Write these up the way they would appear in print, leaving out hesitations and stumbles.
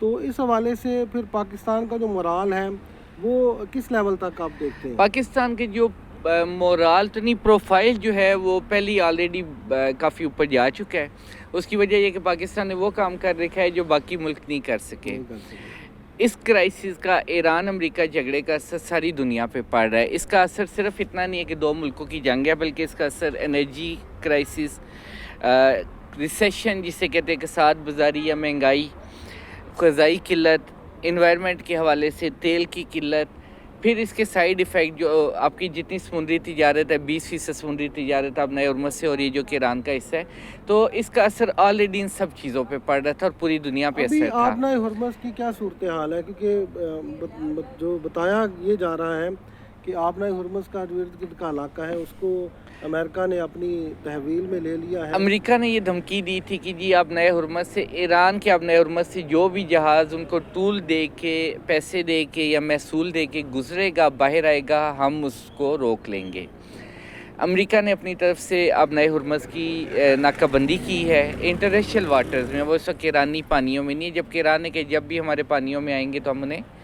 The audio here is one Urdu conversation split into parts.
تو اس حوالے سے پھر پاکستان کا جو مورال ہے وہ کس لیول تک آپ دیکھتے ہیں؟ پاکستان کے جو مورال تو نہیں، پروفائل جو ہے وہ پہلی آلریڈی کافی اوپر جا چکا ہے. اس کی وجہ یہ کہ پاکستان نے وہ کام کر رکھا ہے جو باقی ملک نہیں کر سکے. اس کرائسس کا ایران امریکہ جھگڑے کا اثر ساری دنیا پہ پڑ رہا ہے. اس کا اثر صرف اتنا نہیں ہے کہ دو ملکوں کی جنگ ہے، بلکہ اس کا اثر انرجی کرائسس، ریسیشن جسے کہتے ہیں، کساد بازاری یا مہنگائی، غذائی قلت، انوائرمنٹ کے حوالے سے تیل کی قلت، پھر اس کے سائیڈ ایفیکٹ جو آپ کی جتنی سمندری تجارت ہے، 20% سمندری تجارت اب نئے ہرمز سے ہو رہی ہے جو کہ ایران کا حصہ ہے. تو اس کا اثر آلریڈی ان سب چیزوں پہ پڑ رہا تھا اور پوری دنیا پہ اثر تھا. آپ نئے ہرمز کی کیا صورتحال ہے؟ کیونکہ جو بتایا یہ جا رہا ہے کہ آپ نئے ہرمز کا جو ارد گرد کا علاقہ ہے اس کو امریکہ نے اپنی تحویل میں لے لیا ہے. امریکہ نے یہ دھمکی دی تھی کہ جی آپ نئے ہرمز سے، ایران کے آپ نئے ہرمز سے جو بھی جہاز ان کو ٹول دے کے، پیسے دے کے یا محصول دے کے گزرے گا، باہر آئے گا، ہم اس کو روک لیں گے. امریکہ نے اپنی طرف سے اب نئے ہرمز کی ناکہ بندی کی ہے انٹرنیشنل واٹرز میں. وہ اس وقت ایرانی پانیوں میں نہیں ہے، جبکہ ایران نے کہ جب بھی ہمارے پانیوں میں آئیں گے تو ہم انہیں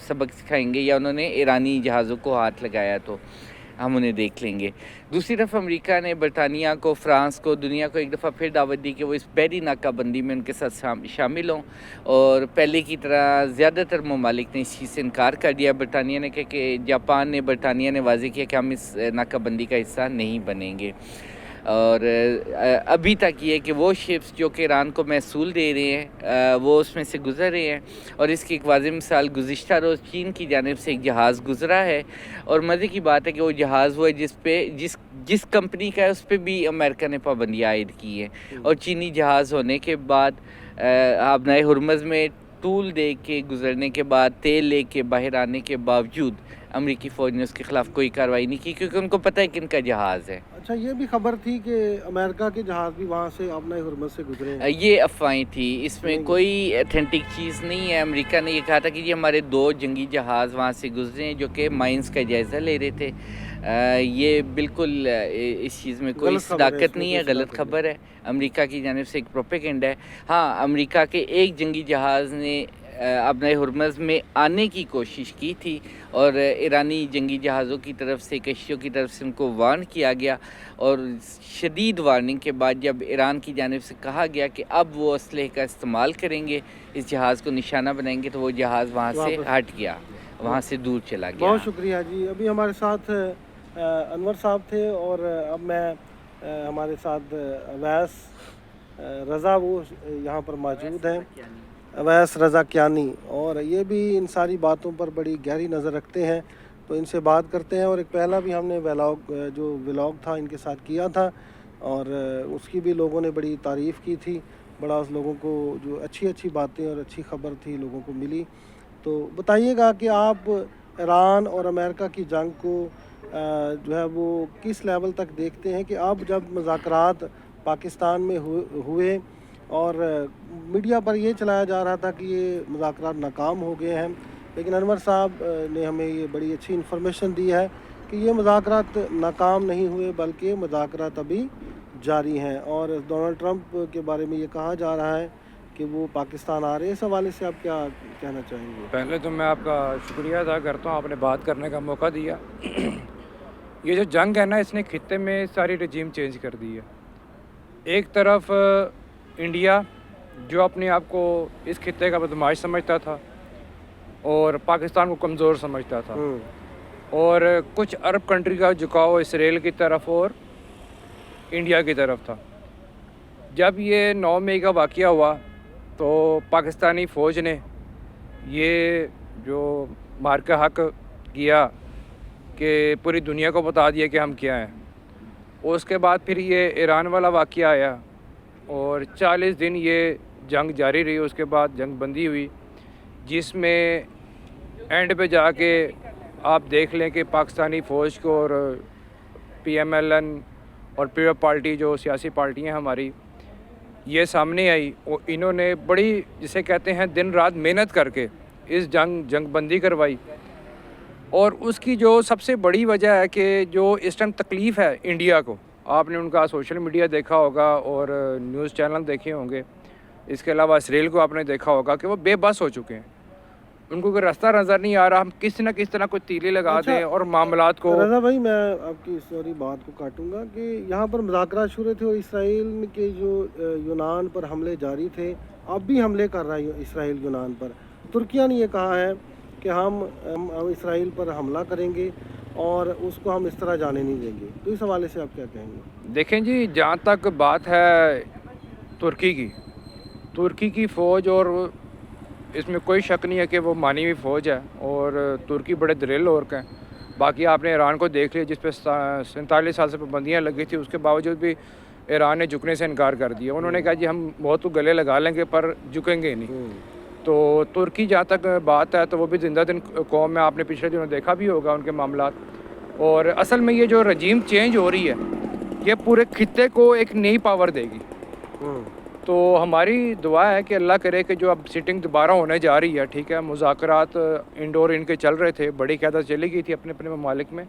سبق سکھائیں گے، یا انہوں نے ایرانی جہازوں کو ہاتھ لگایا تو ہم انہیں دیکھ لیں گے. دوسری طرف امریکہ نے برطانیہ کو، فرانس کو، دنیا کو ایک دفعہ پھر دعوت دی کہ وہ اس بحری ناکہ بندی میں ان کے ساتھ شامل ہوں، اور پہلے کی طرح زیادہ تر ممالک نے اس چیز سے انکار کر دیا. برطانیہ نے کہا کہ جاپان نے، برطانیہ نے واضح کیا کہ ہم اس ناکہ بندی کا حصہ نہیں بنیں گے. اور ابھی تک یہ کہ وہ شپس جو کہ ایران کو محصول دے رہے ہیں وہ اس میں سے گزر رہے ہیں. اور اس کی ایک واضح مثال گزشتہ روز چین کی جانب سے ایک جہاز گزرا ہے، اور مزے کی بات ہے کہ وہ جہاز وہ ہے جس کمپنی کا ہے اس پہ بھی امریکہ نے پابندیاں عائد کی ہیں. اور چینی جہاز ہونے کے بعد آپ نئے ہرمز میں ٹول دے کے گزرنے کے بعد، تیل لے کے باہر آنے کے باوجود امریکی فوج نے اس کے خلاف کوئی کارروائی نہیں کی، کیونکہ ان کو پتہ ہے کہ ان کا جہاز ہے. اچھا، یہ بھی خبر تھی کہ امریکہ کے جہاز بھی وہاں سے اپنا ہرمز سے گزرے ہیں. یہ افواہیں تھی، اس میں کوئی ایتھینٹک چیز نہیں ہے. امریکہ نے یہ کہا تھا کہ یہ ہمارے 2 جنگی جہاز وہاں سے گزرے ہیں جو کہ مائنز کا جائزہ لے رہے تھے. یہ بالکل اس چیز میں کوئی صداقت نہیں ہے، غلط خبر ہے، امریکہ کی جانب سے ایک پروپیگنڈا ہے. ہاں، امریکہ کے ایک جنگی جہاز نے اپنے ہرمز میں آنے کی کوشش کی تھی، اور ایرانی جنگی جہازوں کی طرف سے، کشتیوں کی طرف سے ان کو وارن کیا گیا. اور شدید وارننگ کے بعد جب ایران کی جانب سے کہا گیا کہ اب وہ اسلحے کا استعمال کریں گے، اس جہاز کو نشانہ بنائیں گے، تو وہ جہاز وہاں سے ہٹ گیا، وہاں سے دور چلا گیا. بہت شکریہ جی. ابھی ہمارے ساتھ انور صاحب تھے، اور اب میں ہمارے ساتھ اویس رضا وہ یہاں پر موجود ہیں، اویس رضا کیانی، اور یہ بھی ان ساری باتوں پر بڑی گہری نظر رکھتے ہیں. تو ان سے بات کرتے ہیں. اور ایک پہلا بھی ہم نے ولاگ تھا ان کے ساتھ کیا تھا، اور اس کی بھی لوگوں نے بڑی تعریف کی تھی. بڑا اس لوگوں کو جو اچھی باتیں اور اچھی خبر تھی لوگوں کو ملی. تو بتائیے گا کہ آپ ایران اور امریکہ کی جنگ کو جو ہے وہ کس لیول تک دیکھتے ہیں، کہ اب جب مذاکرات پاکستان میں ہوئے اور میڈیا پر یہ چلایا جا رہا تھا کہ یہ مذاکرات ناکام ہو گئے ہیں، لیکن انور صاحب نے ہمیں یہ بڑی اچھی انفارمیشن دی ہے کہ یہ مذاکرات ناکام نہیں ہوئے، بلکہ مذاکرات ابھی جاری ہیں. اور ڈونلڈ ٹرمپ کے بارے میں یہ کہا جا رہا ہے کہ وہ پاکستان آ رہے ہیں. اس حوالے سے آپ کیا کہنا چاہیں گے؟ پہلے تو میں آپ کا شکریہ ادا کرتا ہوں، آپ نے بات کرنے کا موقع دیا. یہ جو جنگ ہے نا، اس نے خطے میں ساری رجیم چینج کر دی ہے. ایک طرف انڈیا جو اپنے آپ کو اس خطے کا بدماش سمجھتا تھا اور پاکستان کو کمزور سمجھتا تھا، اور کچھ عرب کنٹری کا جھکاؤ اسرائیل کی طرف اور انڈیا کی طرف تھا. جب یہ 9 مئی کا واقعہ ہوا تو پاکستانی فوج نے یہ جو مارکہ حق کیا کہ پوری دنیا کو بتا دیا کہ ہم کیا ہیں. اس کے بعد پھر یہ ایران والا واقعہ آیا، اور 40 دن یہ جنگ جاری رہی. اس کے بعد جنگ بندی ہوئی، جس میں اینڈ پہ جا کے آپ دیکھ لیں کہ پاکستانی فوج کو اور PMLN اور پیپلز پارٹی جو سیاسی پارٹیاں ہماری یہ سامنے آئی، اور انہوں نے بڑی جسے کہتے ہیں دن رات محنت کر کے اس جنگ بندی کروائی. اور اس کی جو سب سے بڑی وجہ ہے کہ جو اس ٹائم تکلیف ہے انڈیا کو، آپ نے ان کا سوشل میڈیا دیکھا ہوگا اور نیوز چینل دیکھے ہوں گے، اس کے علاوہ اسرائیل کو آپ نے دیکھا ہوگا کہ وہ بے بس ہو چکے ہیں، ان کو کوئی راستہ نظر نہیں آ رہا، ہم کس نہ کس طرح کوئی تیلے لگا دیں اور معاملات کو. رضا بھائی میں آپ کی سوری بات کو کاٹوں گا کہ یہاں پر مذاکرات شروع تھے اور اسرائیل کے جو یونان پر حملے جاری تھے، اب بھی حملے کر رہا ہے اسرائیل یونان پر. ترکیہ نے یہ کہا ہے کہ ہم اسرائیل پر حملہ کریں گے اور اس کو ہم اس طرح جانے نہیں دیں گے. تو اس حوالے سے آپ کیا کہیں گے؟ دیکھیں جی، جہاں تک بات ہے ترکی کی فوج، اور اس میں کوئی شک نہیں ہے کہ وہ مانی ہوئی فوج ہے اور ترکی بڑے دلیل لوگ ہیں. باقی آپ نے ایران کو دیکھ لیا جس پہ 47 سال سے پابندیاں لگی تھی، اس کے باوجود بھی ایران نے جھکنے سے انکار کر دیا. انہوں نے کہا جی ہم بہت گلے لگا لیں گے پر جھکیں گے نہیں. تو ترکی جہاں تک بات ہے تو وہ بھی زندہ دن قوم ہے، آپ نے پچھلے دنوں دیکھا بھی ہوگا ان کے معاملات. اور اصل میں یہ جو رجیم چینج ہو رہی ہے یہ پورے خطے کو ایک نئی پاور دے گی. تو ہماری دعا ہے کہ اللہ کرے کہ جو اب سیٹنگ دوبارہ ہونے جا رہی ہے، ٹھیک ہے، مذاکرات انڈور ان کے چل رہے تھے، بڑی قیادت چلی گئی تھی اپنے اپنے ممالک میں،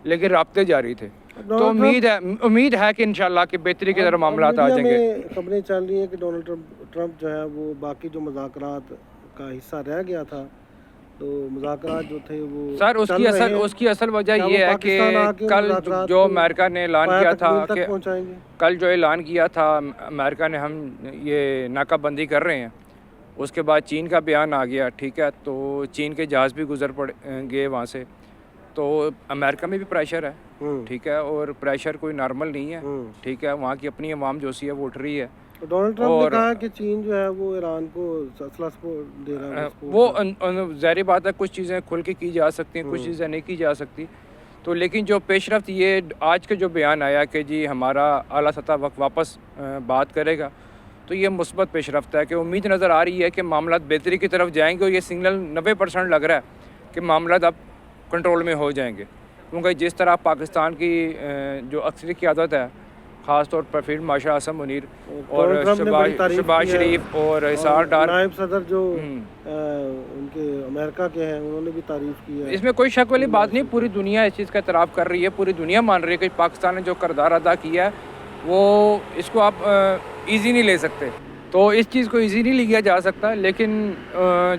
لیکن رابطے جاری تھے. تو امید ہے کہ انشاءاللہ کہ بہتری کی طرف معاملات آ جائیں گے. خبریں چل رہی ہیں کہ ڈونلڈ ٹرمپ جو ہے وہ باقی جو مذاکرات کا حصہ رہ گیا تھا، تو مذاکرات جو تھے وہ سر اس کی اصل وجہ یہ ہے کہ کل جو امریکہ نے اعلان کیا تھا کہ کل جو اعلان کیا تھا امریکہ نے ہم یہ ناکہ بندی کر رہے ہیں، اس کے بعد چین کا بیان آ گیا، ٹھیک ہے، تو چین کے جہاز بھی گزر پڑ گئے وہاں سے. تو امریکہ میں بھی پریشر ہے، ٹھیک ہے، اور پریشر کوئی نارمل نہیں ہے، ٹھیک ہے، وہاں کی اپنی عوام جو سی ہے وہ اٹھ رہی ہے. ڈونلڈ ٹرمپ نے کہا کہ چین جو ہے وہ ایران کو اسلحہ سپورٹ دے رہا ہے. وہ ظاہری بات ہے کچھ چیزیں کھل کے کی جا سکتی ہیں، کچھ چیزیں نہیں کی جا سکتی. تو لیکن جو پیش رفت یہ آج کے جو بیان آیا کہ جی ہمارا اعلیٰ سطح وقت واپس بات کرے گا، تو یہ مثبت پیش رفت ہے کہ امید نظر آ رہی ہے کہ معاملات بہتری کی طرف جائیں گے. اور یہ سگنل 90% لگ رہا ہے کہ معاملات اب کنٹرول میں ہو جائیں گے. کیونکہ جس طرح پاکستان کی جو اکثری قیادت ہے، خاص طور پر فیلڈ مارشل عاصم منیر اور شہباز شریف اور اسحاق ڈار، نائب صدر جو ان کے امریکہ کے ہیں، انہوں نے بھی تعریف کی ہے. اس میں کوئی شک والی بات نہیں، پوری دنیا اس چیز کا اعتراف کر رہی ہے، پوری دنیا مان رہی ہے کہ پاکستان نے جو کردار ادا کیا ہے وہ اس کو آپ ایزی نہیں لے سکتے. تو اس چیز کو ایزی نہیں لیا جا سکتا. لیکن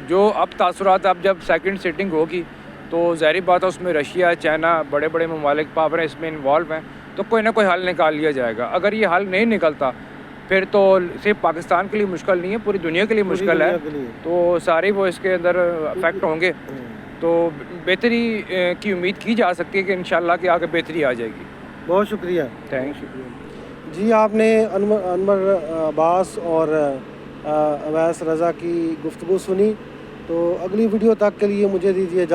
جو اب تاثرات، اب جب سیکنڈ سیٹنگ ہوگی تو ظاہری بات ہے اس میں رشیا، چائنا، بڑے بڑے ممالک پاوریں اس میں انوالو ہیں، تو کوئی نہ کوئی حل نکال لیا جائے گا. اگر یہ حل نہیں نکلتا پھر تو صرف پاکستان کے لیے مشکل نہیں ہے، پوری دنیا کے لیے مشکل ہے. تو سارے وہ اس کے اندر افیکٹ ہوں گے. تو بہتری کی امید کی جا سکتی ہے کہ انشاءاللہ کہ آگے بہتری آ جائے گی. بہت شکریہ. Thank you. جی آپ نے انور عباس اور اویس رضا کی گفتگو سنی. تو اگلی ویڈیو تک کے لیے مجھے دیجیے